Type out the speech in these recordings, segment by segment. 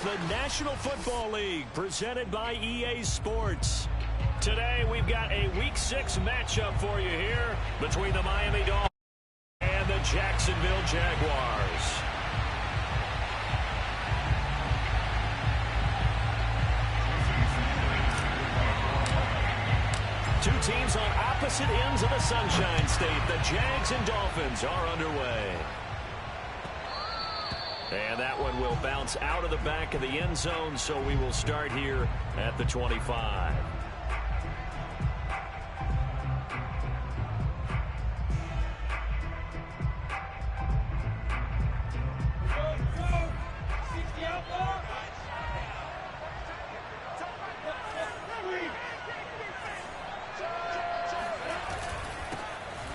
the National Football League, presented by EA Sports. Today, we've got a Week 6 matchup for you here between the Miami Dolphins and the Jacksonville Jaguars. Two teams on opposite ends of the Sunshine State. The Jags and Dolphins are underway. And that one will bounce out of the back of the end zone, so we will start here at the 25.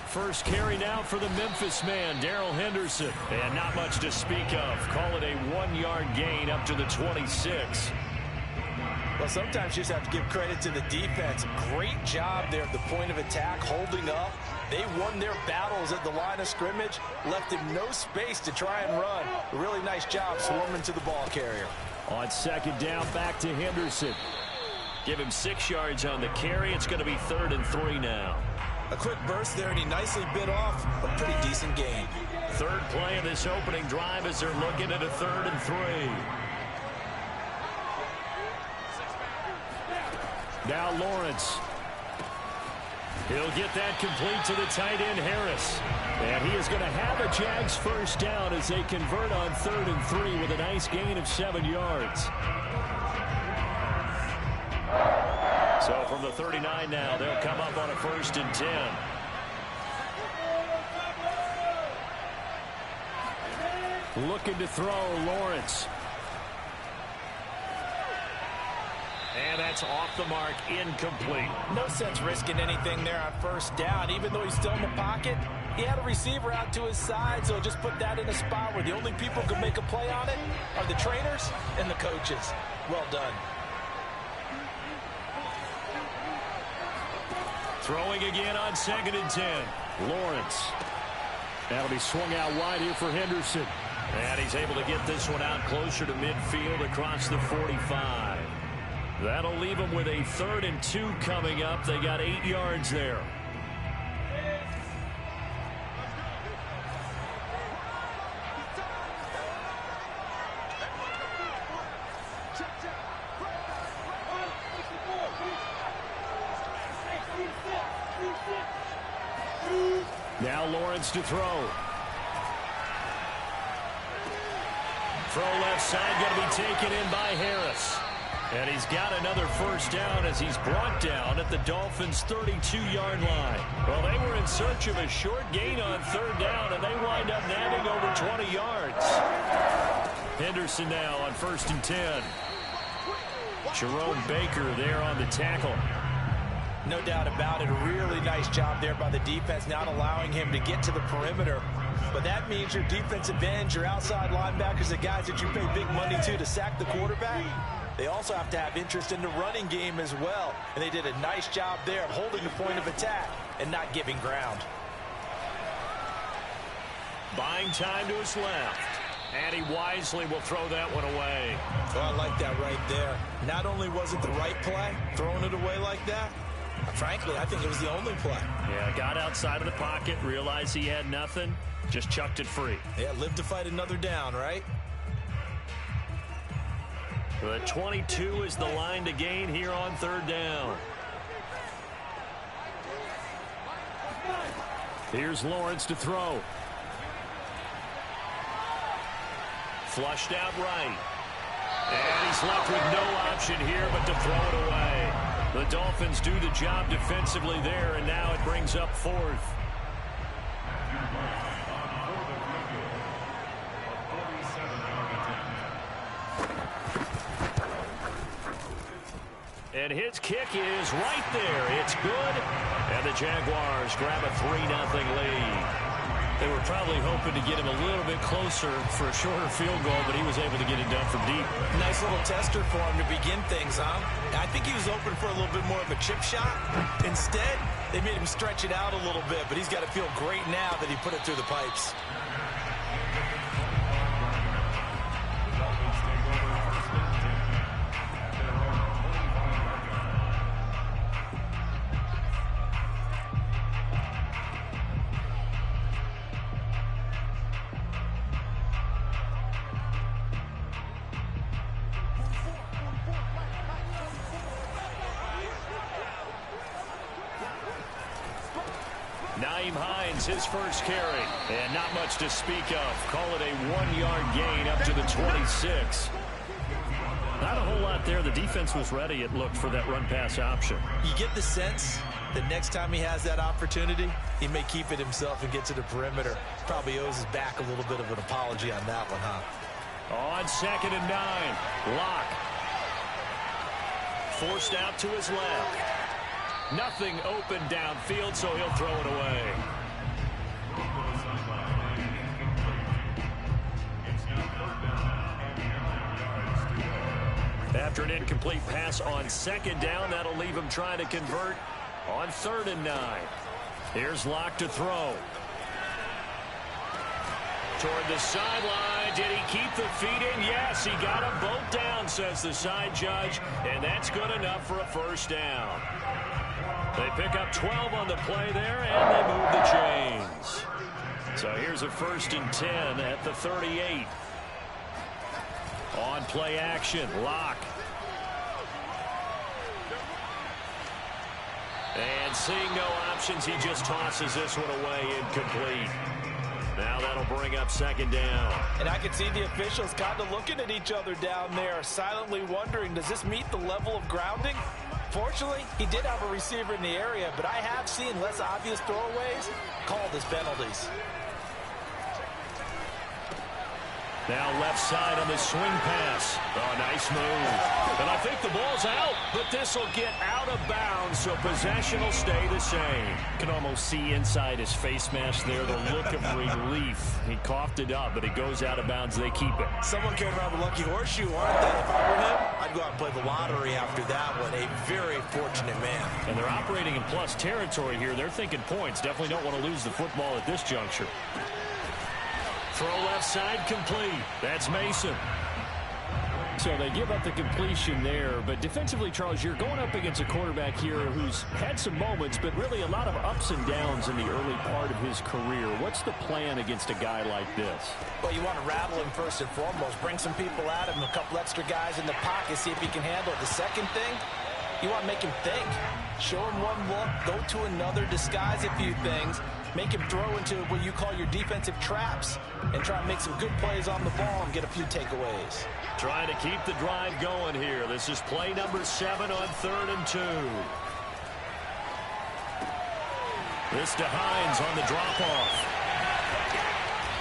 First carry now for the Memphis man, Darrell Henderson. And not much to speak of. Call it a 1-yard gain up to the 26. Well, sometimes you just have to give credit to the defense. Great job there at the point of attack, holding up. They won their battles at the line of scrimmage, left him no space to try and run. A really nice job swarming to the ball carrier. On second down, back to Henderson. Give him 6 yards on the carry. It's going to be 3rd and 3 now. A quick burst there, and he nicely bit off a pretty decent gain. Third play of this opening drive as they're looking at a 3rd and 3. Now Lawrence. He'll get that complete to the tight end, Harris. And he is going to have a Jags first down as they convert on 3rd and 3 with a nice gain of 7 yards. So from the 39 now, they'll come up on a 1st and 10. Looking to throw, Lawrence. And that's off the mark, incomplete. No sense risking anything there on first down. Even though he's still in the pocket, he had a receiver out to his side, so just put that in a spot where the only people who can make a play on it are the trainers and the coaches. Well done. Throwing again on 2nd and 10. Lawrence. That'll be swung out wide here for Henderson. And he's able to get this one out closer to midfield across the 45. That'll leave them with a 3rd and 2 coming up. They got 8 yards there. Now Lawrence to throw. Throw left side, going to be taken in by Harris. And he's got another first down as he's brought down at the Dolphins' 32-yard line. Well, they were in search of a short gain on 3rd down, and they wind up nabbing over 20 yards. Henderson now on 1st and 10. Jerome Baker there on the tackle. No doubt about it. A really nice job there by the defense, not allowing him to get to the perimeter. But that means your defensive ends, your outside linebackers, the guys that you pay big money to sack the quarterback, they also have to have interest in the running game as well. And they did a nice job there of holding the point of attack and not giving ground. Buying time to his left. And he wisely will throw that one away. Oh, I like that right there. Not only was it the right play, throwing it away like that, frankly, I think it was the only play. Yeah, got outside of the pocket, realized he had nothing, just chucked it free. Yeah, live to fight another down, right? The 22 is the line to gain here on 3rd down. Here's Lawrence to throw. Flushed out right. And he's left with no option here but to throw it away. The Dolphins do the job defensively there, and now it brings up 4th. And his kick is right there. It's good. And the Jaguars grab a 3-0 lead. They were probably hoping to get him a little bit closer for a shorter field goal, but he was able to get it done from deep. Nice little tester for him to begin things, huh? I think he was open for a little bit more of a chip shot. Instead, they made him stretch it out a little bit, but he's got to feel great now that he put it through the pipes. Naeem Hines, his first carry. And not much to speak of. Call it a 1-yard gain up to the 26. Not a whole lot there. The defense was ready, it looked, for that run-pass option. You get the sense that next time he has that opportunity, he may keep it himself and get to the perimeter. Probably owes his back a little bit of an apology on that one, huh? On 2nd and 9, Locke. Forced out to his left. Nothing open downfield, so he'll throw it away. After an incomplete pass on 2nd down, that'll leave him trying to convert on 3rd and 9. Here's Locke to throw. Toward the sideline. Did he keep the feet in? Yes, he got them both down, says the side judge, and that's good enough for a first down. They pick up 12 on the play there, and they move the chains. So here's a 1st and 10 at the 38. On play action, Locke. And seeing no options, he just tosses this one away, incomplete. Now that'll bring up 2nd down. And I can see the officials kind of looking at each other down there, silently wondering, does this meet the level of grounding? Fortunately, he did have a receiver in the area, but I have seen less obvious throwaways called as penalties. Now left side on the swing pass. Oh, nice move. And I think the ball's out, but this will get out of bounds, so possession will stay the same. You can almost see inside his face mask there the look of relief. He coughed it up, but it goes out of bounds. They keep it. Someone came around the lucky horseshoe, aren't they? If I were him, I'd go out and play the lottery after that one. A very fortunate man. And they're operating in plus territory here. They're thinking points. Definitely don't want to lose the football at this juncture. Throw left side complete. That's Mason. So they give up the completion there. But defensively, Charles, you're going up against a quarterback here who's had some moments, but really a lot of ups and downs in the early part of his career. What's the plan against a guy like this? Well, you want to rattle him first and foremost. Bring some people at him, a couple extra guys in the pocket, see if he can handle it. The second thing, you want to make him think. Show him one look, go to another, disguise a few things. Make him throw into what you call your defensive traps and try and make some good plays on the ball and get a few takeaways. Trying to keep the drive going here. This is play number 7 on 3rd and 2. This to Hines on the drop-off.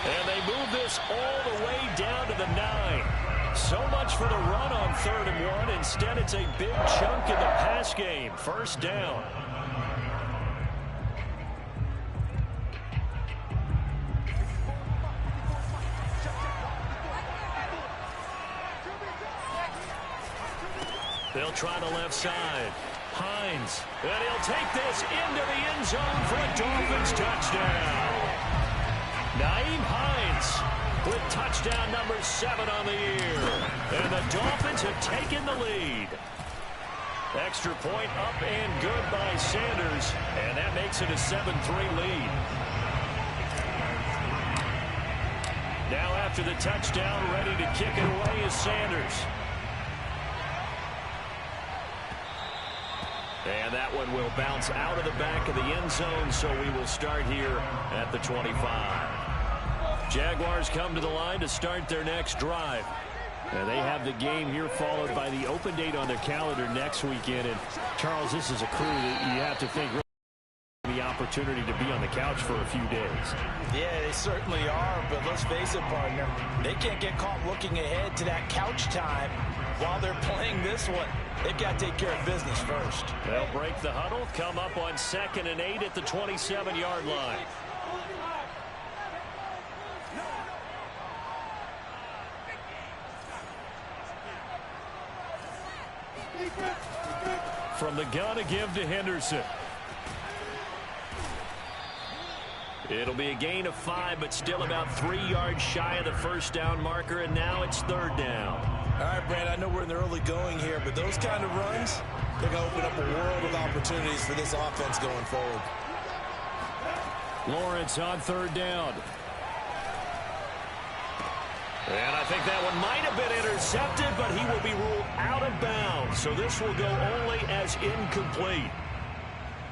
And they move this all the way down to the 9. So much for the run on 3rd and 1. Instead, it's a big chunk in the pass game. First down. They'll try the left side. Hines. And he'll take this into the end zone for a Dolphins touchdown. Naeem Hines with touchdown number 7 on the year. And the Dolphins have taken the lead. Extra point up and good by Sanders. And that makes it a 7-3 lead. Now after the touchdown, ready to kick it away is Sanders. And that one will bounce out of the back of the end zone, so we will start here at the 25. Jaguars come to the line to start their next drive. And they have the game here followed by the open date on their calendar next weekend. And, Charles, this is a crew that you have to think really the opportunity to be on the couch for a few days. Yeah, they certainly are, but let's face it, partner. They can't get caught looking ahead to that couch time while they're playing this one. They've got to take care of business first. They'll break the huddle, come up on 2nd and 8 at the 27-yard line. From the gun to give to Henderson. It'll be a gain of 5, but still about 3 yards shy of the first down marker, and now it's 3rd down. All right, Brad, I know we're in the early going here, but those kind of runs, they're going to open up a world of opportunities for this offense going forward. Lawrence on 3rd down. And I think that one might have been intercepted, but he will be ruled out of bounds. So this will go only as incomplete.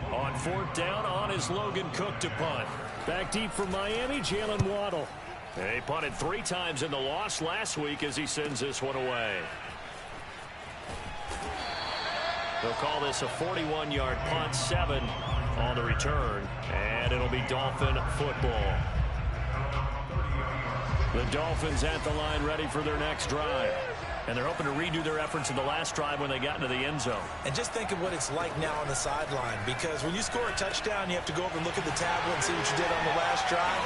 On 4th down, on is Logan Cook to punt. Back deep for Miami, Jalen Waddle. They punted 3 times in the loss last week as he sends this one away. They'll call this a 41-yard punt, 7 on the return, and it'll be Dolphin football. The Dolphins at the line ready for their next drive. And they're hoping to redo their efforts in the last drive when they got into the end zone. And just think of what it's like now on the sideline, because when you score a touchdown, you have to go over and look at the tablet and see what you did on the last drive.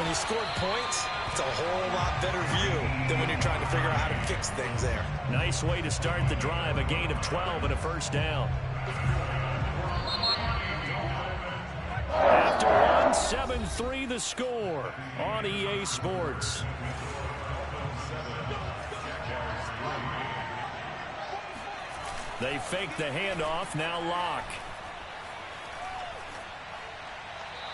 When you scored points, it's a whole lot better view than when you're trying to figure out how to fix things there. Nice way to start the drive, a gain of 12 and a first down. After one, 7-3 the score on EA Sports. They fake the handoff, now Locke.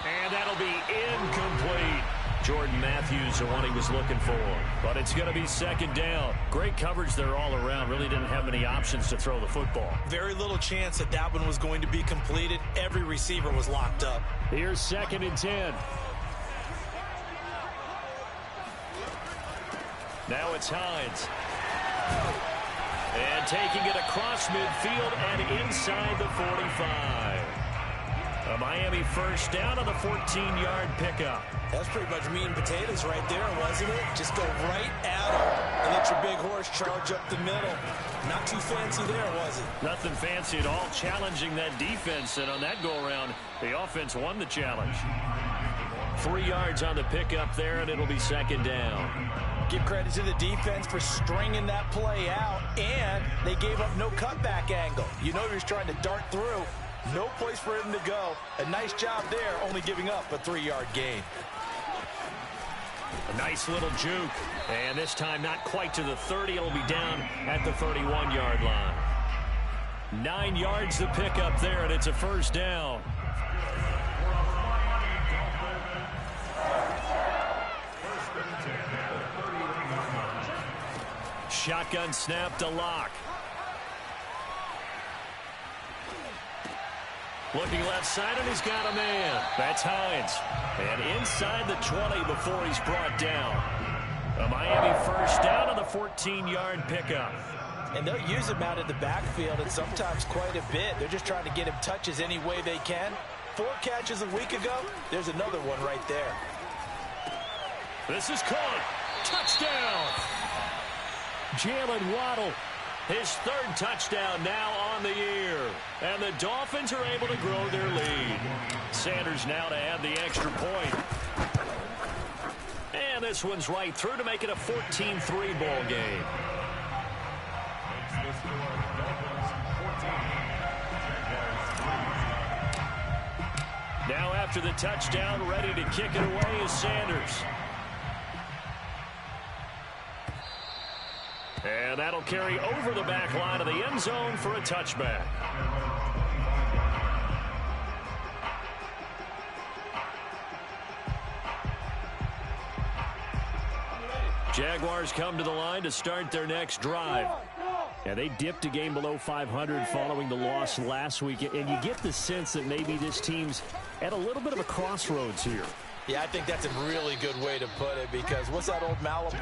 And that'll be incomplete. Jordan Matthews, the one he was looking for. But it's going to be 2nd down. Great coverage there all around. Really didn't have many options to throw the football. Very little chance that that one was going to be completed. Every receiver was locked up. Here's 2nd and 10. Now it's Hines. And taking it across midfield and inside the 45. A Miami first down on the 14-yard pickup. That's pretty much meat and potatoes right there, wasn't it? Just go right at him and let your big horse charge up the middle. Not too fancy there, was it? Nothing fancy at all, challenging that defense. And on that go-around, the offense won the challenge. 3 yards on the pickup there, and it'll be 2nd down. Give credit to the defense for stringing that play out, and they gave up no cutback angle. You know he was trying to dart through. No place for him to go. A nice job there, only giving up a 3-yard gain. A nice little juke, and this time not quite to the 30. It'll be down at the 31-yard line. 9 yards to pick up there, and it's a first down. Shotgun snap to Locke. Looking left side, and he's got a man. That's Hines. And inside the 20 before he's brought down. A Miami first down on the 14-yard pickup. And they'll use him out in the backfield, and sometimes quite a bit. They're just trying to get him touches any way they can. 4 catches a week ago. There's another one right there. This is caught. Touchdown. Jalen Waddle, his 3rd touchdown now on the year. And the Dolphins are able to grow their lead. Sanders now to add the extra point. And this one's right through to make it a 14-3 ball game. Now after the touchdown, ready to kick it away is Sanders. And that'll carry over the back line of the end zone for a touchback. Jaguars come to the line to start their next drive. Yeah, they dipped a game below 500 following the loss last week. And you get the sense that maybe this team's at a little bit of a crossroads here. Yeah, I think that's a really good way to put it, because what's that old Malibu?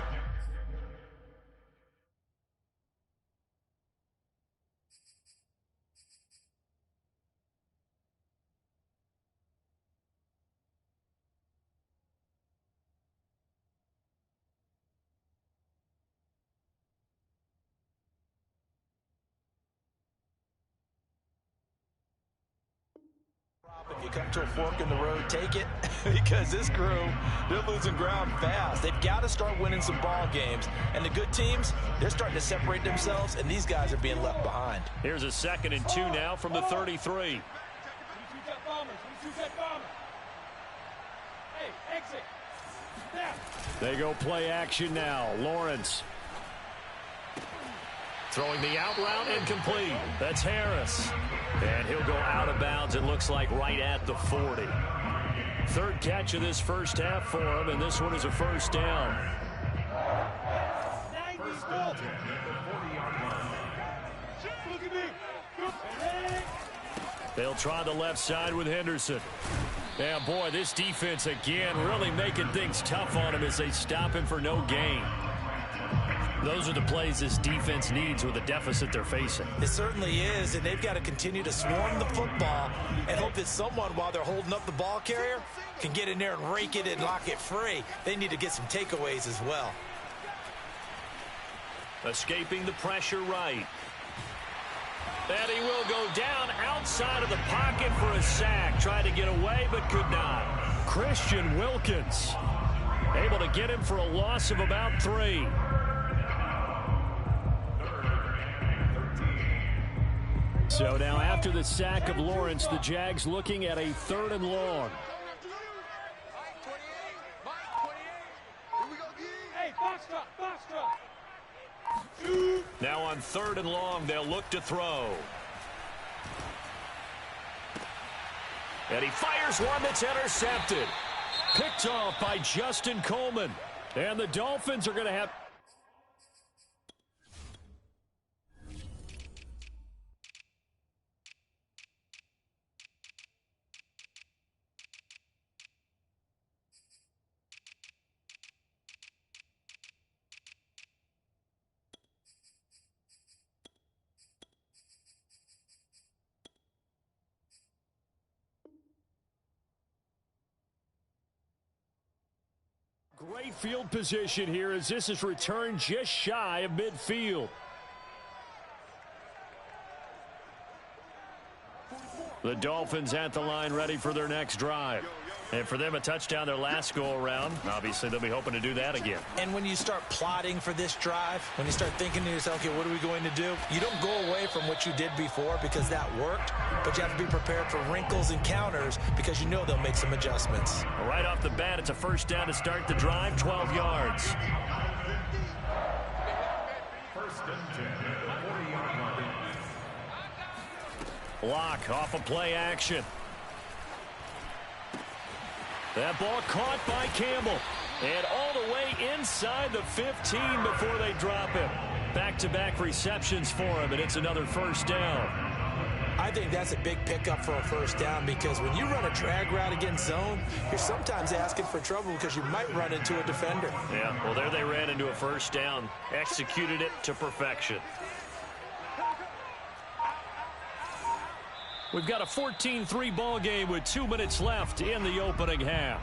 If you come to a fork in the road, take it, because this crew, they're losing ground fast. They've got to start winning some ball games. And the good teams, they're starting to separate themselves, and these guys are being left behind. Here's a 2nd and 2 now from the 33. They go play action now. Lawrence. Throwing the out route, incomplete. That's Harris. And he'll go out of bounds, it looks like, right at the 40. 3rd catch of this first half for him, and this one is a first down. They'll try the left side with Henderson. Yeah, boy, this defense again really making things tough on him as they stop him for no gain. Those are the plays this defense needs with the deficit they're facing. It certainly is, and they've got to continue to swarm the football and hope that someone, while they're holding up the ball carrier, can get in there and rake it and lock it free. They need to get some takeaways as well. Escaping the pressure right. And he will go down outside of the pocket for a sack. Tried to get away, but could not. Christian Wilkins able to get him for a loss of about 3. So now after the sack of Lawrence, the Jags looking at a 3rd and long. Now on 3rd and long, they'll look to throw. And he fires one that's intercepted. Picked off by Justin Coleman. And the Dolphins are going to have... Great field position here as this is returned just shy of midfield. The Dolphins at the line ready for their next drive. And for them, a touchdown their last go-around. Obviously, they'll be hoping to do that again. And when you start plotting for this drive, when you start thinking to yourself, okay, what are we going to do? You don't go away from what you did before because that worked, but you have to be prepared for wrinkles and counters because you know they'll make some adjustments. Right off the bat, it's a first down to start the drive, 12 yards. First and 10 at the 40-yard line. Block off of play action. That ball caught by Campbell. And all the way inside the 15 before they drop him. Back-to-back receptions for him, and it's another first down. I think that's a big pickup for a first down because when you run a drag route against zone, you're sometimes asking for trouble because you might run into a defender. Yeah, well, there they ran into a first down. Executed it to perfection. We've got a 14-3 ball game with 2 minutes left in the opening half.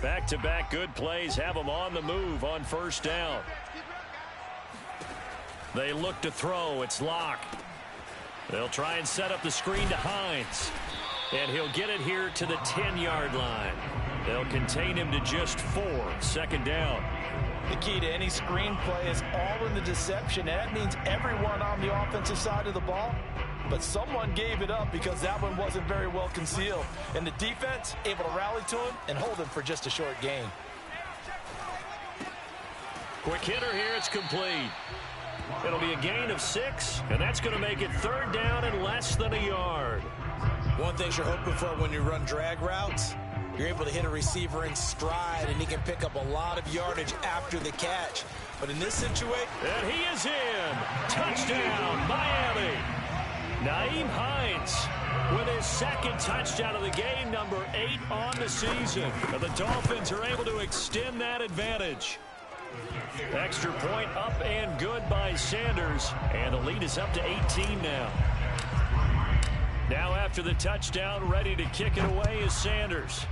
Back-to-back good plays have them on the move on first down. They look to throw. It's Locke. They'll try and set up the screen to Hines. And he'll get it here to the 10-yard line. They'll contain him to just 4. Second down. The key to any screenplay is all in the deception, and that means everyone on the offensive side of the ball. But someone gave it up because that one wasn't very well concealed. And the defense able to rally to him and hold him for just a short gain. Quick hitter here. It's complete. It'll be a gain of 6, and that's going to make it 3rd down and less than a yard. One thing you're hoping for when you run drag routes, you're able to hit a receiver in stride, and he can pick up a lot of yardage after the catch. But in this situation... And he is in. Touchdown, Miami. Nyheim Hines with his 2nd touchdown of the game, number 8 on the season. And the Dolphins are able to extend that advantage. Extra point up and good by Sanders. And the lead is up to 18 now. Now after the touchdown, ready to kick it away is Sanders.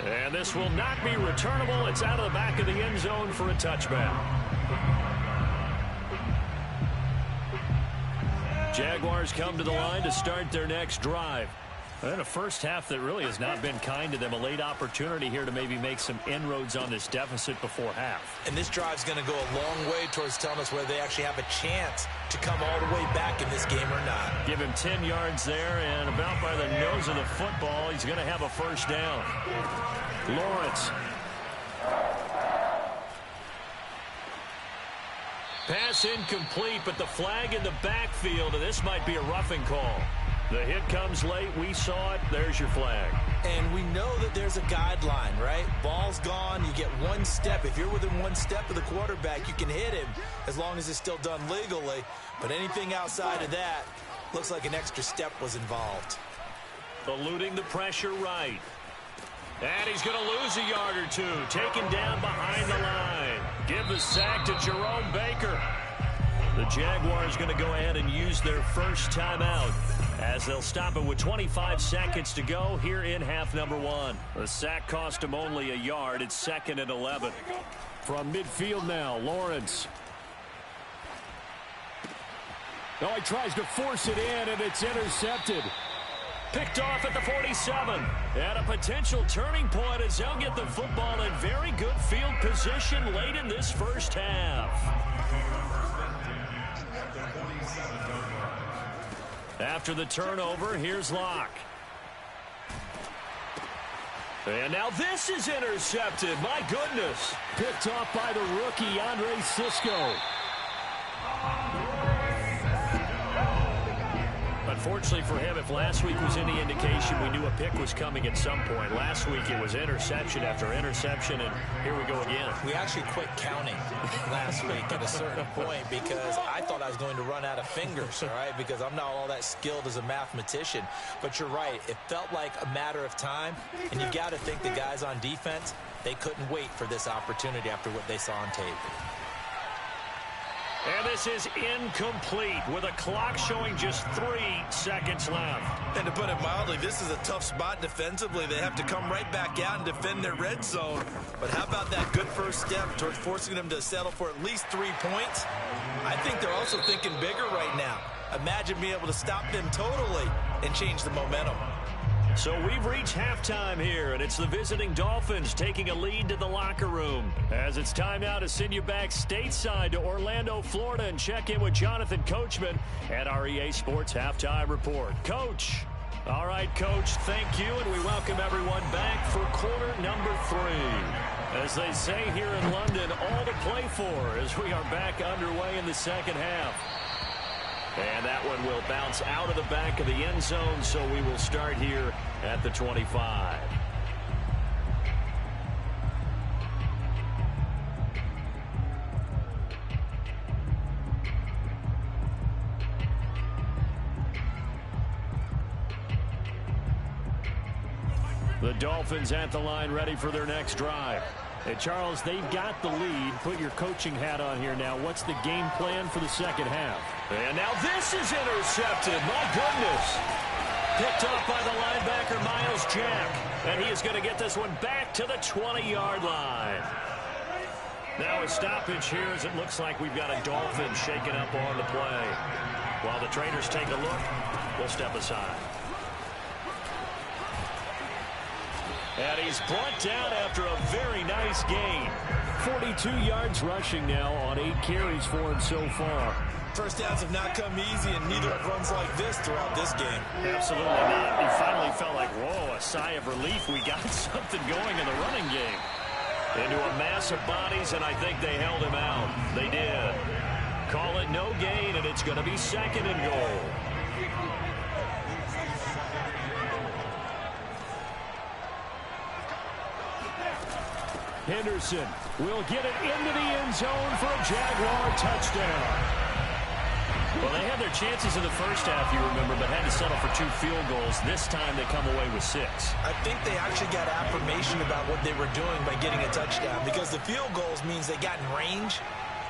And this will not be returnable. It's out of the back of the end zone for a touchback. Jaguars come to the line to start their next drive. And a first half that really has not been kind to them. A late opportunity here to maybe make some inroads on this deficit before half. And this drive's going to go a long way towards telling us whether they actually have a chance to come all the way back in this game or not. Give him 10 yards there, and about by the nose of the football, he's going to have a first down. Lawrence. Pass incomplete, but the flag in the backfield, and this might be a roughing call. The hit comes late. We saw it. There's your flag. And we know that there's a guideline, right? Ball's gone. You get one step. If you're within one step of the quarterback, you can hit him as long as it's still done legally. But anything outside of that looks like an extra step was involved. Eluding the pressure right. And he's going to lose a yard or two. Taken down behind the line. Give the sack to Jerome Baker. The Jaguars going to go ahead and use their first timeout as they'll stop it with 25 seconds to go here in half number one. The sack cost him only a yard. It's 2nd and 11. From midfield now, Lawrence. Oh, he tries to force it in, and it's intercepted. Picked off at the 47. And a potential turning point as they'll get the football in very good field position late in this first half. After the turnover, here's Locke. And now this is intercepted. My goodness. Picked off by the rookie, Andre Sisco. Unfortunately for him, if last week was any indication, we knew a pick was coming at some point. Last week it was interception after interception, and here we go again. We actually quit counting last week at a certain point because I thought I was going to run out of fingers, all right, because I'm not all that skilled as a mathematician. But you're right. It felt like a matter of time, and you got to think the guys on defense, they couldn't wait for this opportunity after what they saw on tape. And this is incomplete with a clock showing just 3 seconds left. And to put it mildly, this is a tough spot defensively. They have to come right back out and defend their red zone. But how about that good first step towards forcing them to settle for at least 3 points? I think they're also thinking bigger right now. Imagine being able to stop them totally and change the momentum. So we've reached halftime here, and it's the visiting Dolphins taking a lead to the locker room. As it's time now to send you back stateside to Orlando, Florida, and check in with Jonathan Coachman at our EA Sports Halftime Report. Coach. All right, Coach, thank you, and we welcome everyone back for quarter number 3. As they say here in London, all to play for as we are back underway in the second half. And that one will bounce out of the back of the end zone, so we will start here at the 25. The Dolphins at the line ready for their next drive. Hey, Charles, they've got the lead. Put your coaching hat on here now. What's the game plan for the second half? And now this is intercepted. My goodness. Picked off by the linebacker, Miles Jack. And he is going to get this one back to the 20-yard line. Now a stoppage here as it looks like we've got a Dolphin shaking up on the play. While the traders take a look, we'll step aside. And he's brought down after a very nice gain. 42 yards rushing now on 8 carries for him so far. First downs have not come easy, and neither have runs like this throughout this game. Absolutely not. He finally felt like, whoa, a sigh of relief. We got something going in the running game. Into a mass of bodies, and I think they held him out. They did. Call it no gain, and it's going to be 2nd and goal. Henderson will get it into the end zone for a Jaguar touchdown. Well, they had their chances in the first half, you remember, but had to settle for 2 field goals. This time they come away with 6. I think they actually got affirmation about what they were doing by getting a touchdown, because the field goals means they got in range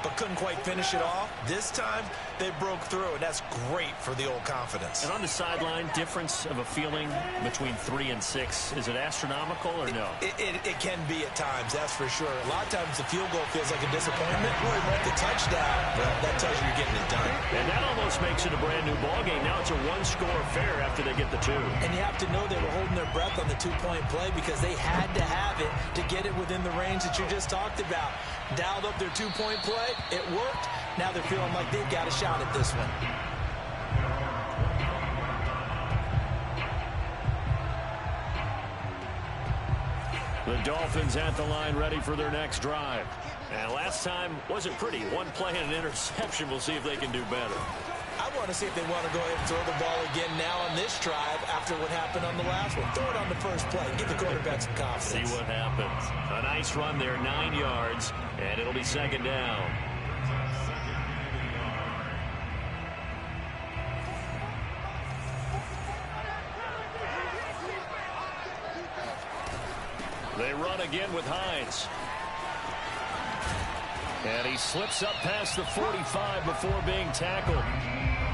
but couldn't quite finish it off. This time, they broke through, and that's great for the old confidence. And on the sideline, difference of a feeling between 3 and 6, is it astronomical or no? It can be at times, that's for sure. A lot of times the field goal feels like a disappointment. But the touchdown, well, that tells you you're getting it done. And that almost makes it a brand-new ballgame. Now it's a 1-score affair after they get the 2. And you have to know they were holding their breath on the 2-point play because they had to have it to get it within the range that you just talked about. Dialed up their 2-point play. It worked. Now they're feeling like they've got a shot at this one. The Dolphins at the line ready for their next drive. And last time wasn't pretty. 1 play and an interception. We'll see if they can do better. I want to see if they want to go ahead and throw the ball again now on this drive after what happened on the last one. Throw it on the first play. Give the quarterback some confidence. See what happens. A nice run there, 9 yards, and it'll be second down. They run again with Hines. And he slips up past the 45 before being tackled.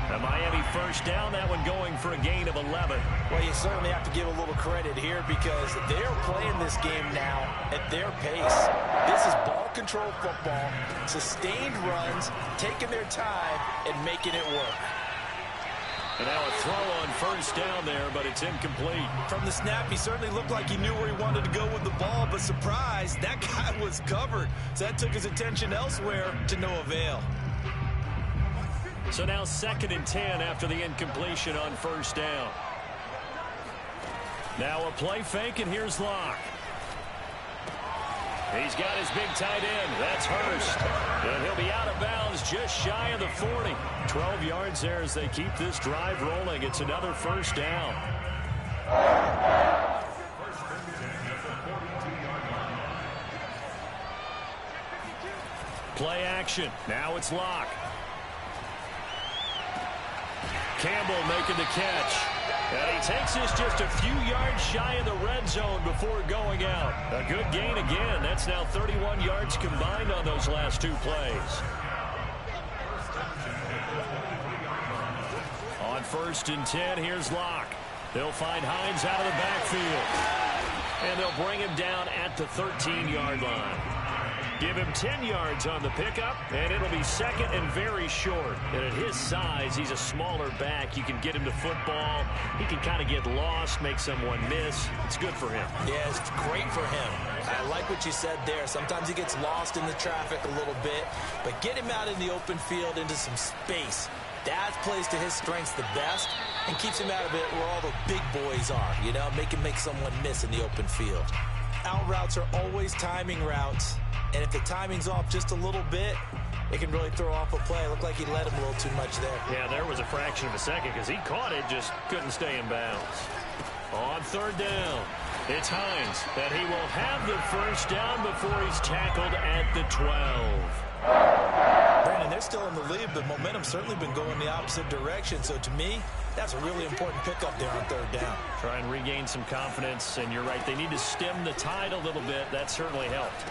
A Miami first down, that one going for a gain of 11. Well, you certainly have to give a little credit here because they're playing this game now at their pace. This is ball control football, sustained runs, taking their time, and making it work. And now a throw on first down there, but it's incomplete. From the snap, he certainly looked like he knew where he wanted to go with the ball, but surprise, that guy was covered. So that took his attention elsewhere to no avail. So now 2nd and 10 after the incompletion on first down. Now a play fake, and here's Locke. He's got his big tight end. That's Hurst. And he'll be out of bounds just shy of the 40. 12 yards there as they keep this drive rolling. It's another first down. Play action. Now it's Locke. Campbell making the catch. And he takes this just a few yards shy of the red zone before going out. A good gain again. That's now 31 yards combined on those last 2 plays. On 1st and 10, here's Locke. They'll find Hines out of the backfield. And they'll bring him down at the 13-yard line. Give him 10 yards on the pickup, and it'll be second and very short. And at his size, he's a smaller back. You can get him to football. He can kind of get lost, make someone miss. It's good for him. Yeah, it's great for him. I like what you said there. Sometimes he gets lost in the traffic a little bit, but get him out in the open field into some space. That plays to his strengths the best and keeps him out of it where all the big boys are. You know, make him make someone miss in the open field. Out routes are always timing routes. And if the timing's off just a little bit, it can really throw off a play. It looked like he let him a little too much there. Yeah, there was a fraction of a second because he caught it, just couldn't stay in bounds. On 3rd down, it's Hines. And he will have the first down before he's tackled at the 12. Brandon, they're still in the lead, but momentum's certainly been going the opposite direction. So to me, that's a really important pickup there on 3rd down. Try and regain some confidence, and you're right, they need to stem the tide a little bit. That certainly helped.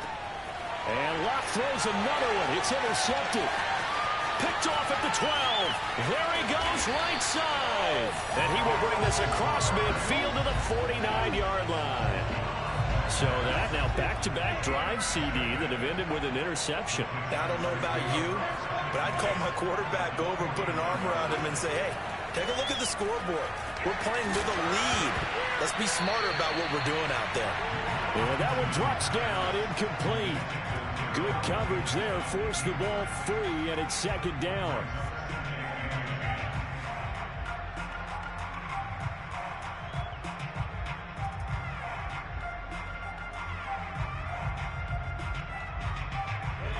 And Locke throws another one. It's intercepted. Picked off at the 12. There he goes, right side. And he will bring this across midfield to the 49-yard line. So that now back-to-back drive CD that have ended with an interception. Now, I don't know about you, but I'd call my quarterback over, put an arm around him, and say, hey, take a look at the scoreboard. We're playing with a lead. Let's be smarter about what we're doing out there. And that one drops down, incomplete. Good coverage there, forced the ball free, and it's 2nd down.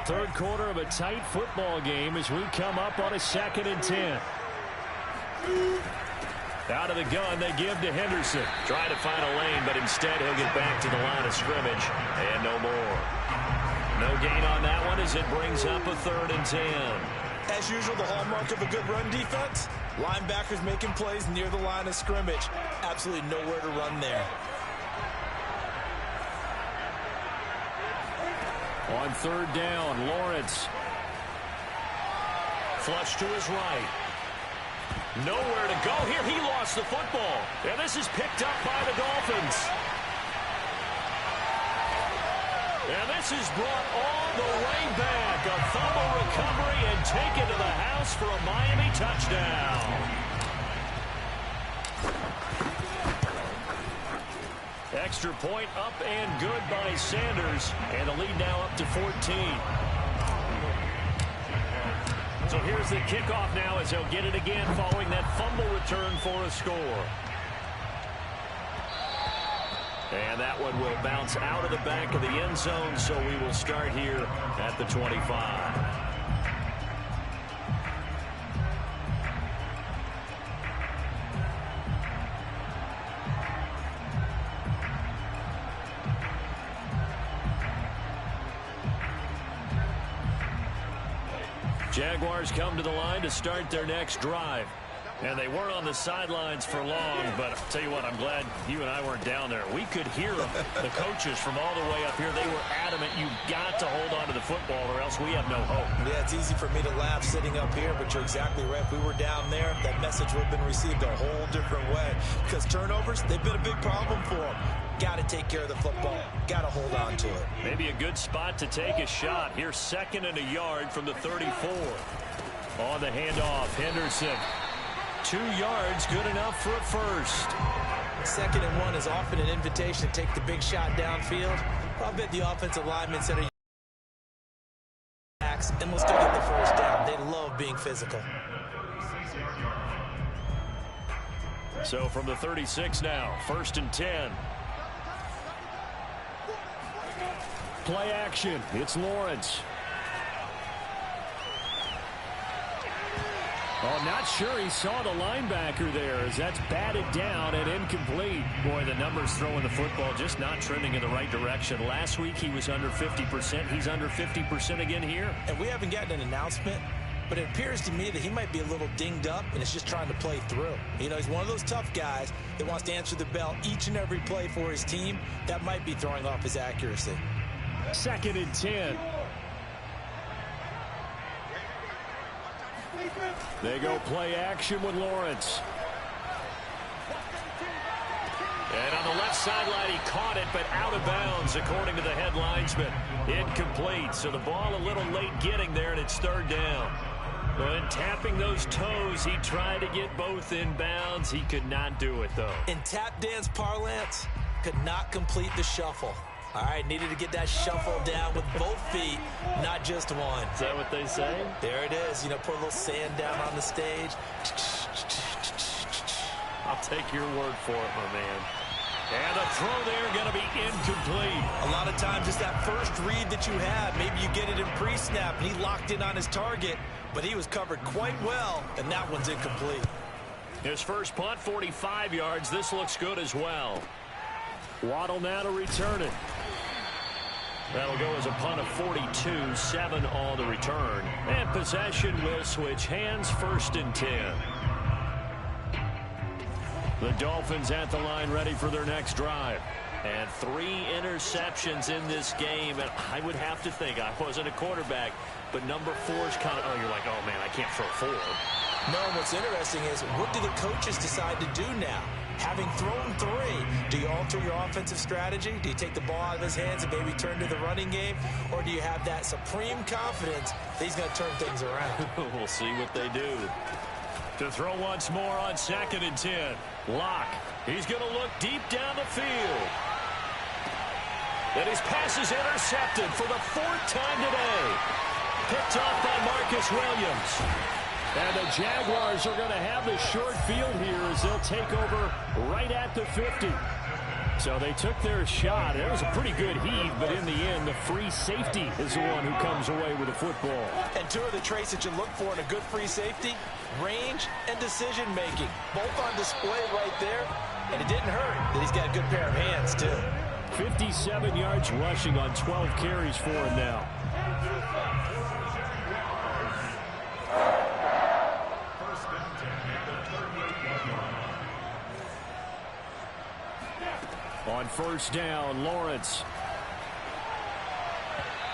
Third quarter of a tight football game as we come up on a 2nd and 10. Out of the gun, they give to Henderson. Trying to find a lane, but instead he'll get back to the line of scrimmage. And no more. No gain on that one as it brings up a 3rd and 10. As usual, the hallmark of a good run defense, linebackers making plays near the line of scrimmage. Absolutely nowhere to run there. On 3rd down, Lawrence. Flush to his right. Nowhere to go here. He lost the football. And this is picked up by the Dolphins. And this is brought all the way back. A fumble recovery and taken to the house for a Miami touchdown. Extra point up and good by Sanders. And the lead now up to 14. So here's the kickoff now as he'll get it again following that fumble return for a score. And that one will bounce out of the back of the end zone, so we will start here at the 25. Jaguars come to the line to start their next drive. And they weren't on the sidelines for long, but I'll tell you what, I'm glad you and I weren't down there. We could hear them, the coaches from all the way up here. They were adamant, you've got to hold on to the football or else we have no hope. Yeah, it's easy for me to laugh sitting up here, but you're exactly right. If we were down there, that message would have been received a whole different way. Because turnovers, they've been a big problem for them. Got to take care of the football. Got to hold on to it. Maybe a good spot to take a shot. Here's 2nd and a yard from the 34. On the handoff, Henderson. 2 yards, good enough for a first. 2nd and 1 is often an invitation to take the big shot downfield. I'll bet the offensive linemen said, and let's go get the first down. They love being physical. So from the 36 now, 1st and 10. Play action. It's Lawrence. Oh, not sure he saw the linebacker there as that's batted down and incomplete. Boy, the numbers throwing the football just not trending in the right direction. Last week he was under 50%. He's under 50% again here. And we haven't gotten an announcement, but it appears to me that he might be a little dinged up and is just trying to play through. You know, he's one of those tough guys that wants to answer the bell each and every play for his team. That might be throwing off his accuracy. 2nd and 10. They go play action with Lawrence. And on the left sideline, he caught it, but out of bounds, according to the head linesman. Incomplete, so the ball a little late getting there, and it's 3rd down. When tapping those toes, he tried to get both in bounds. He could not do it, though. In tap dance parlance, could not complete the shuffle. All right, needed to get that shuffle down with both feet, not just one. Is that what they say? There it is. You know, put a little sand down on the stage. I'll take your word for it, my man. And the throw there going to be incomplete. A lot of times it's that first read that you have. Maybe you get it in pre-snap, and he locked in on his target, but he was covered quite well, and that one's incomplete. His first punt, 45 yards. This looks good as well. Waddle now to return it. That'll go as a punt of 42, 7 on the return. And possession will switch hands, 1st and 10. The Dolphins at the line ready for their next drive. And 3 interceptions in this game. And I would have to think, I wasn't a quarterback, but number 4 is kind of, oh, you're like, oh, man, I can't throw 4. No, what's interesting is what do the coaches decide to do now? Having thrown 3, do you alter your offensive strategy? Do you take the ball out of his hands and maybe turn to the running game? Or do you have that supreme confidence that he's going to turn things around? We'll see what they do. To throw once more on 2nd and 10. Locke. He's going to look deep down the field. And his pass is intercepted for the 4th time today. Picked off by Marcus Williams. And the Jaguars are going to have the short field here as they'll take over right at the 50. So they took their shot. It was a pretty good heave, but in the end, the free safety is the one who comes away with the football. And 2 of the traits that you look for in a good free safety, range and decision-making. Both on display right there, and it didn't hurt that he's got a good pair of hands, too. 57 yards rushing on 12 carries for him now. On 1st down, Lawrence.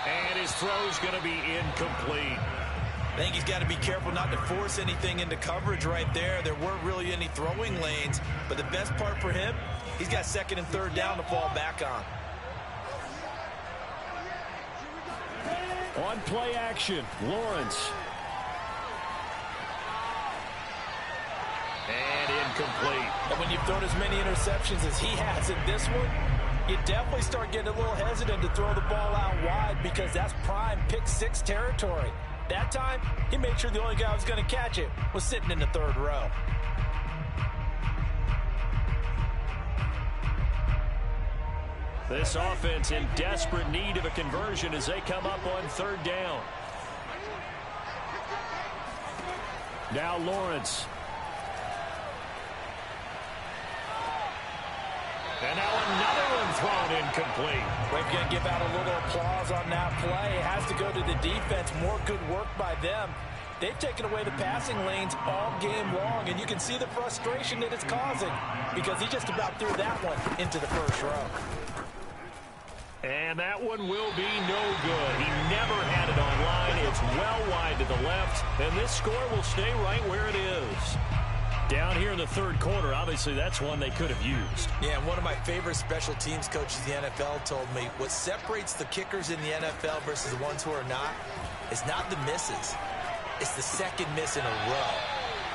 And his throw's going to be incomplete. I think he's got to be careful not to force anything into coverage right there. There weren't really any throwing lanes, but the best part for him, he's got 2nd and 3rd down to fall back on. On play action, Lawrence. And incomplete. And when you've thrown as many interceptions as he has in this one, you definitely start getting a little hesitant to throw the ball out wide because that's prime pick 6 territory. That time, he made sure the only guy who was going to catch it was sitting in the 3rd row. This offense in desperate need of a conversion as they come up on 3rd down. Now Lawrence. And now another one thrown incomplete. We're going to give out a little applause on that play. It has to go to the defense. More good work by them. They've taken away the passing lanes all game long, and you can see the frustration that it's causing because he just about threw that one into the first row. And that one will be no good. He never had it online. It's well wide to the left, and this score will stay right where it is. Down here in the third quarter, obviously that's one they could have used. Yeah, and one of my favorite special teams coaches in the NFL told me what separates the kickers in the NFL versus the ones who are not is not the misses. It's the second miss in a row.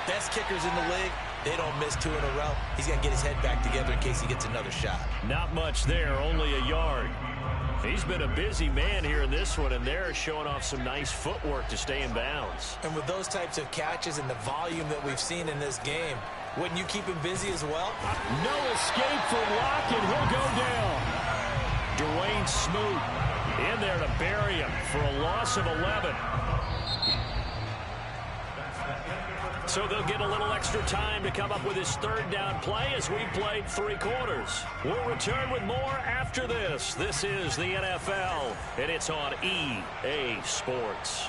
Best kickers in the league, they don't miss 2 in a row. He's going to get his head back together in case he gets another shot. Not much there, only a yard. He's been a busy man here in this one, and they're showing off some nice footwork to stay in bounds. And with those types of catches and the volume that we've seen in this game, wouldn't you keep him busy as well? No escape for Locke, and he'll go down. Dwayne Smoot in there to bury him for a loss of 11. So they'll get a little extra time to come up with his third down play as we played 3 quarters. We'll return with more after this. This is the NFL, and it's on EA Sports.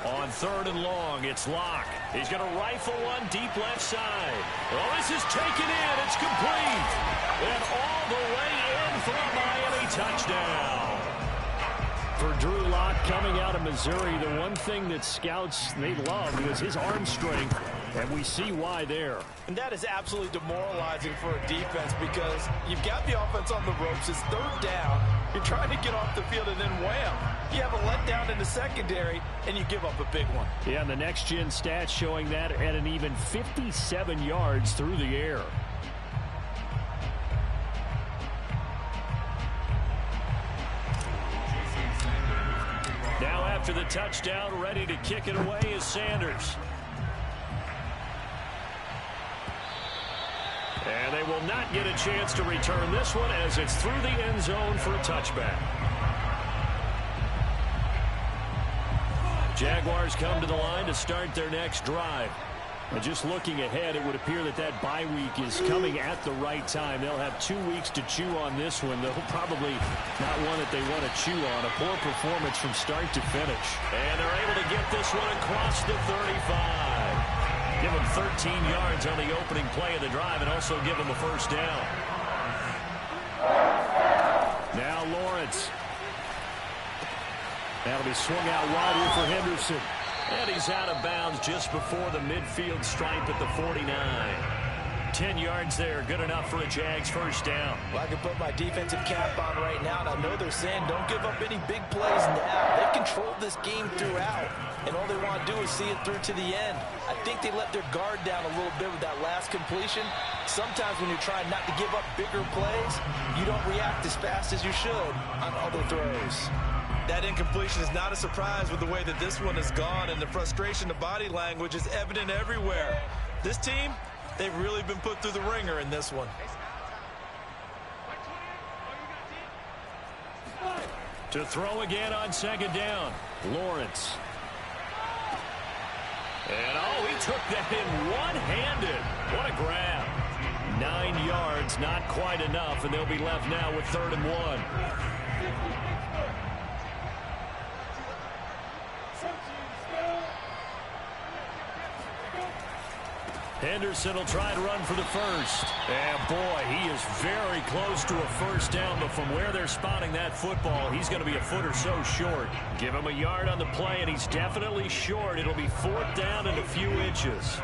On 3rd and long, it's Locke. He's going to rifle one deep left side. Well, this is taken in. It's complete. And all the way in for a Miami touchdown. For Drew Lock coming out of Missouri, the one thing that scouts they loved was his arm strength, and we see why there. And that is absolutely demoralizing for a defense because you've got the offense on the ropes. It's 3rd down. You're trying to get off the field, and then wham, you have a letdown in the secondary, and you give up a big one. Yeah, and the next-gen stats showing that at an even 57 yards through the air. Now after the touchdown, ready to kick it away is Sanders. And they will not get a chance to return this one as it's through the end zone for a touchback. Jaguars come to the line to start their next drive. And just looking ahead, it would appear that that bye week is coming at the right time. They'll have 2 weeks to chew on this one. They'll probably not one that they want to chew on. A poor performance from start to finish. And they're able to get this one across the 35. Give them 13 yards on the opening play of the drive and also give them a first down. Now Lawrence. That'll be swung out wide here for Henderson. And he's out of bounds just before the midfield stripe at the 49. 10 yards there, good enough for a Jags first down. Well, I can put my defensive cap on right now, and I know they're saying don't give up any big plays now. They've controlled this game throughout, and all they want to do is see it through to the end. I think they let their guard down a little bit with that last completion. Sometimes when you're trying not to give up bigger plays, you don't react as fast as you should on other throws. That incompletion is not a surprise with the way that this one has gone, and the frustration, the body language is evident everywhere. This team, they've really been put through the ringer in this one. To throw again on 2nd down, Lawrence. And oh, he took that in one-handed. What a grab. 9 yards, not quite enough, and they'll be left now with 3rd and 1. Henderson will try to run for the first. And boy, he is very close to a first down, but from where they're spotting that football, he's going to be a foot or so short. Give him a yard on the play, and he's definitely short. It'll be 4th down and a few inches.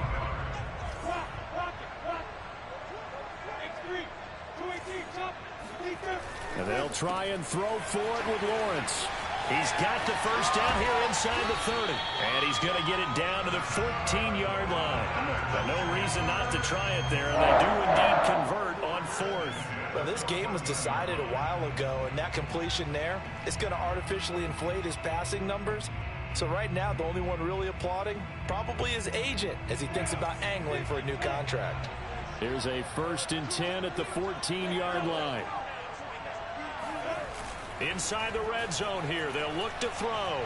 And they'll try and throw for it with Lawrence. He's got the first down here inside the 30. And he's going to get it down to the 14-yard line. But no reason not to try it there. And they do indeed convert on 4th. Well, this game was decided a while ago, and that completion there is going to artificially inflate his passing numbers. So right now, the only one really applauding probably his agent as he thinks about angling for a new contract. Here's a 1st and 10 at the 14-yard line. Inside the red zone here, they'll look to throw.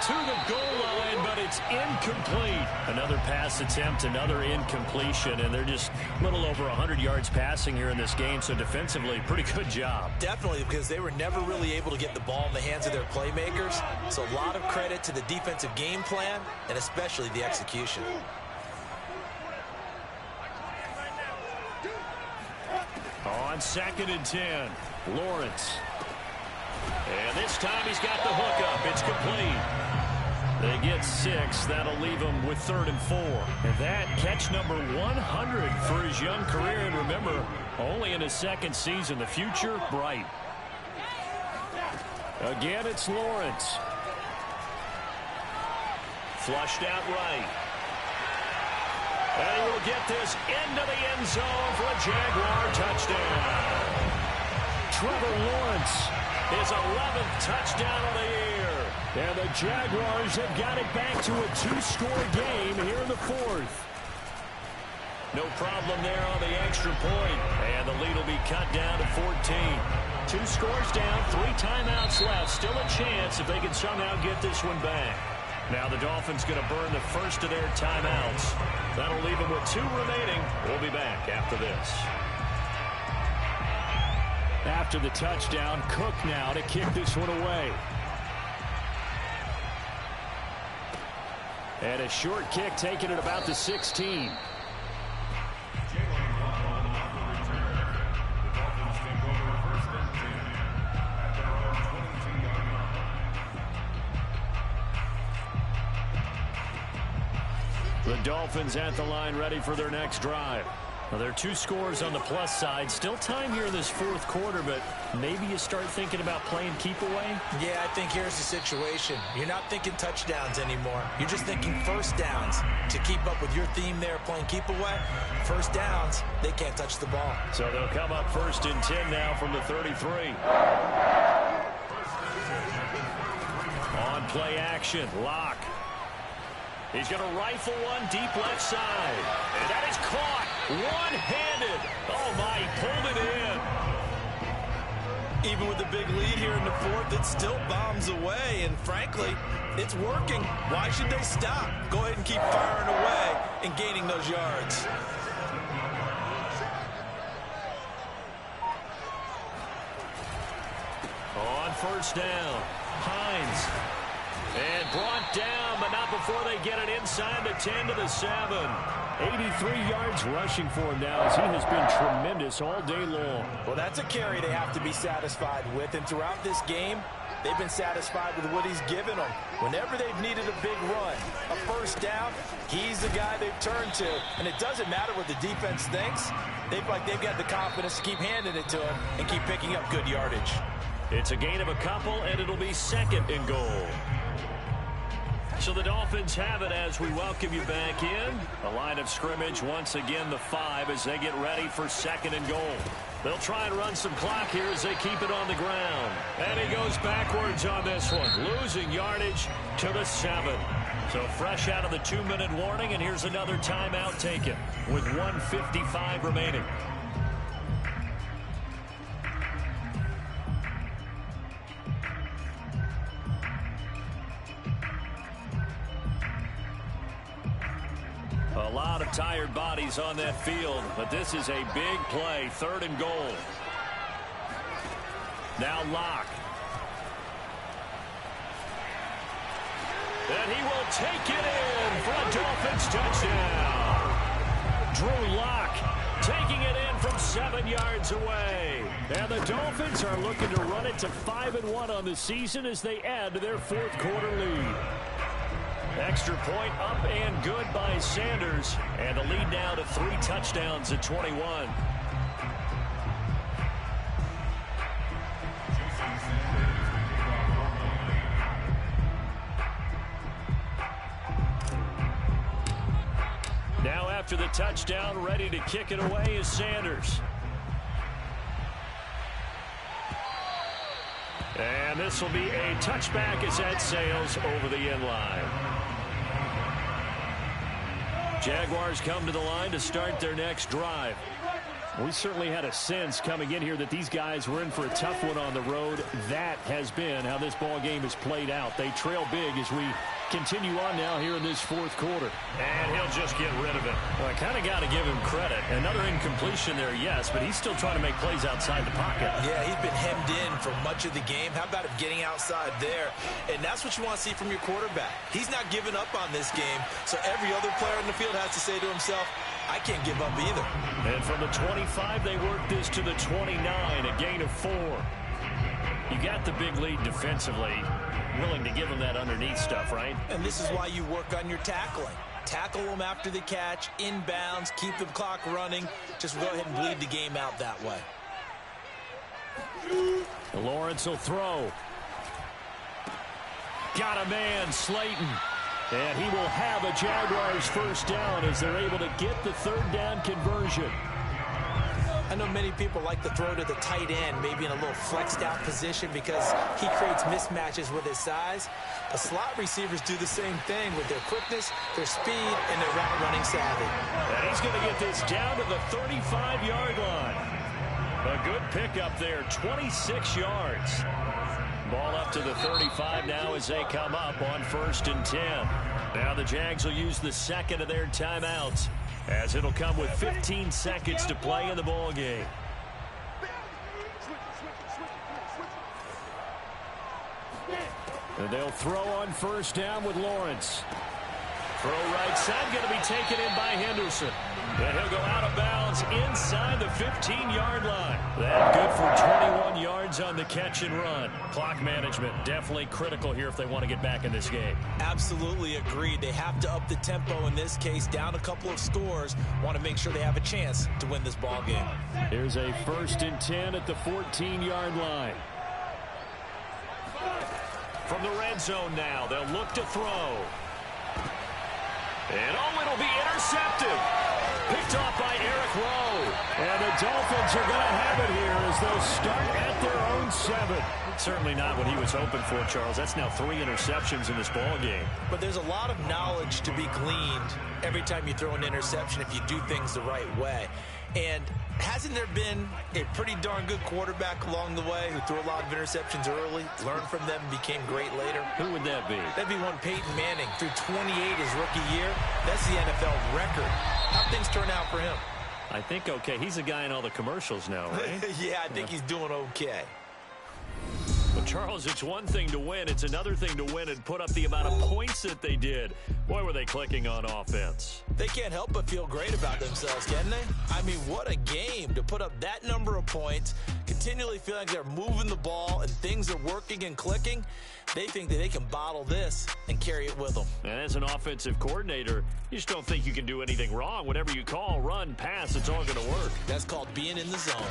to the goal line, but it's incomplete. Another pass attempt, another incompletion, and they're just a little over 100 yards passing here in this game, so defensively, pretty good job. Definitely, because they were never really able to get the ball in the hands of their playmakers, so a lot of credit to the defensive game plan, and especially the execution. On 2nd and 10, Lawrence. And this time he's got the hook up. It's complete. They get 6. That'll leave him with 3rd and 4. And that catch number 100 for his young career. And remember, only in his 2nd season. The future, bright. Again, it's Lawrence. Flushed out right. And he will get this into the end zone for a Jaguar touchdown. Trevor Lawrence, his 11th touchdown of the year. And the Jaguars have got it back to a 2-score game here in the 4th. No problem there on the extra point. And the lead will be cut down to 14. 2 scores down, 3 timeouts left. Still a chance if they can somehow get this one back. Now the Dolphins going to burn the first of their timeouts. That'll leave them with 2 remaining. We'll be back after this. After the touchdown, Cook now to kick this one away. And a short kick taken at about the 16. The Dolphins at the line ready for their next drive. Well, there are 2 scores on the plus side. Still time here in this 4th quarter, but maybe you start thinking about playing keep away? Yeah, I think here's the situation. You're not thinking touchdowns anymore. You're just thinking first downs. To keep up with your theme there, playing keep away, first downs, they can't touch the ball. So they'll come up 1st and 10 now from the 33. On play action, Locke. He's going to rifle one deep left side. And that is caught one-handed. Oh, my, he pulled it in. Even with the big lead here in the 4th, it still bombs away. And frankly, it's working. Why should they stop? Go ahead and keep firing away and gaining those yards. On 1st down, Hines. And brought down, but not before they get it inside the 10 to the 7. 83 yards rushing for him now as he has been tremendous all day long. Well, that's a carry they have to be satisfied with. And throughout this game, they've been satisfied with what he's given them. Whenever they've needed a big run, a first down, he's the guy they've turned to. And it doesn't matter what the defense thinks. They've got the confidence to keep handing it to him and keep picking up good yardage. It's a gain of a couple, and it'll be 2nd and goal. So the Dolphins have it as we welcome you back in. The line of scrimmage once again the 5 as they get ready for 2nd and goal. They'll try and run some clock here as they keep it on the ground. And he goes backwards on this one, losing yardage to the 7. So fresh out of the 2-minute warning, and here's another timeout taken with 1:55 remaining. A lot of tired bodies on that field, but this is a big play, 3rd and goal. Now Locke. And he will take it in for a Dolphins touchdown. Drew Locke taking it in from 7 yards away. And the Dolphins are looking to run it to 5-1 on the season as they add to their 4th quarter lead. Extra point up and good by Sanders. And the lead now to 3 touchdowns at 21. Now after the touchdown, ready to kick it away is Sanders. And this will be a touchback as that sails over the end line. Jaguars come to the line to start their next drive. We certainly had a sense coming in here that these guys were in for a tough one on the road. That has been how this ball game has played out. They trail big as we continue on now here in this fourth quarter. And he'll just get rid of it. Well, I kind of got to give him credit. Another incompletion there, yes, but he's still trying to make plays outside the pocket. Yeah, he's been hemmed in for much of the game. How about him getting outside there? And that's what you want to see from your quarterback. He's not giving up on this game, so every other player in the field has to say to himself, I can't give up either. And from the 25, they work this to the 29, a gain of 4. You got the big lead defensively. Willing to give them that underneath stuff, right? And this is why you work on your tackling. Tackle them after the catch, inbounds, keep the clock running. Just go ahead and bleed the game out that way. Lawrence will throw. Got a man, Slayton. And he will have a Jaguars first down as they're able to get the third down conversion. I know many people like to throw to the tight end, maybe in a little flexed out position because he creates mismatches with his size. The slot receivers do the same thing with their quickness, their speed, and their route running savvy. And he's going to get this down to the 35-yard line. A good pickup there, 26 yards. Ball up to the 35 now as they come up on 1st and 10. Now the Jags will use the second of their timeouts, as it'll come with 15 seconds to play in the ball game. And they'll throw on 1st down with Lawrence. Throw right side, going to be taken in by Henderson. And he'll go out of bounds inside the 15-yard line. That good for 21 yards on the catch and run. Clock management definitely critical here if they want to get back in this game. Absolutely agreed. They have to up the tempo in this case, down a couple of scores. Want to make sure they have a chance to win this ball game. Here's a 1st and 10 at the 14-yard line. From the red zone now, they'll look to throw. And it'll be intercepted. Picked off by Eric Rowe. And the Dolphins are going to have it here as they'll start at their own 7. Certainly not what he was hoping for, Charles. That's now 3 interceptions in this ball game. But there's a lot of knowledge to be gleaned every time you throw an interception if you do things the right way. And hasn't there been a pretty darn good quarterback along the way who threw a lot of interceptions early, learned from them, and became great later? Who would that be? That'd be one Peyton Manning. Threw 28 his rookie year. That's the NFL record. How'd things turn out for him? I think okay. He's a guy in all the commercials now, right? Yeah, I think he's doing okay. Well, Charles, it's one thing to win. It's another thing to win and put up the amount of points that they did. Boy, were they clicking on offense. They can't help but feel great about themselves, can they? I mean, what a game to put up that number of points, continually feeling like they're moving the ball and things are working and clicking. They think that they can bottle this and carry it with them. And as an offensive coordinator, you just don't think you can do anything wrong. Whatever you call, run, pass, it's all going to work. That's called being in the zone.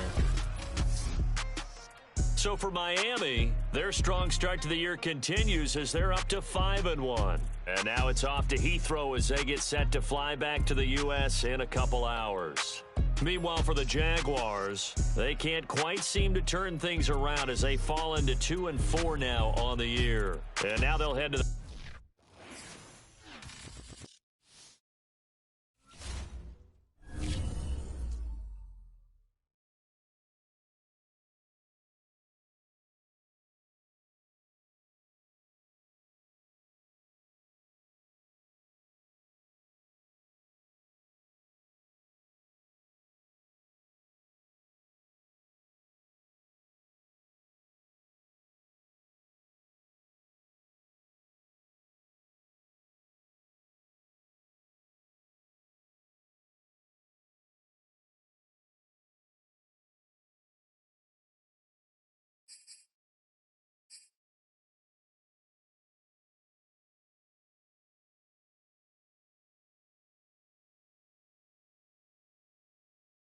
So for Miami, their strong start to the year continues as they're up to 5-1. And now it's off to Heathrow as they get set to fly back to the U.S. in a couple hours. Meanwhile, for the Jaguars, they can't quite seem to turn things around as they fall into 2-4 now on the year. And now they'll head to the